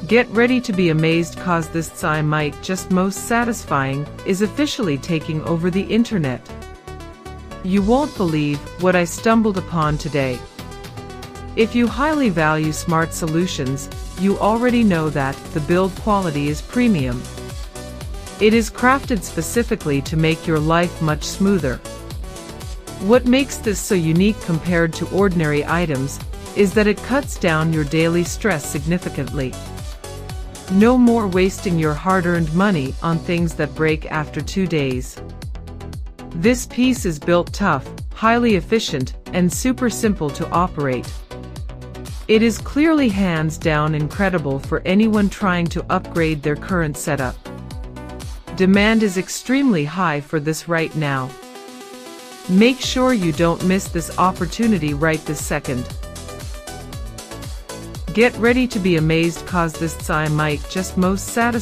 Get ready to be amazed, cause this I might just most satisfying is officially taking over the internet. You won't believe what I stumbled upon today. If you highly value smart solutions, you already know that the build quality is premium. It is crafted specifically to make your life much smoother. What makes this so unique compared to ordinary items is that it cuts down your daily stress significantly. No more wasting your hard-earned money on things that break after 2 days. This piece is built tough, highly efficient, and super simple to operate. It is clearly hands down incredible for anyone trying to upgrade their current setup. Demand is extremely high for this right now. Make sure you don't miss this opportunity right this second. Get ready to be amazed, cause this I might just most satisfying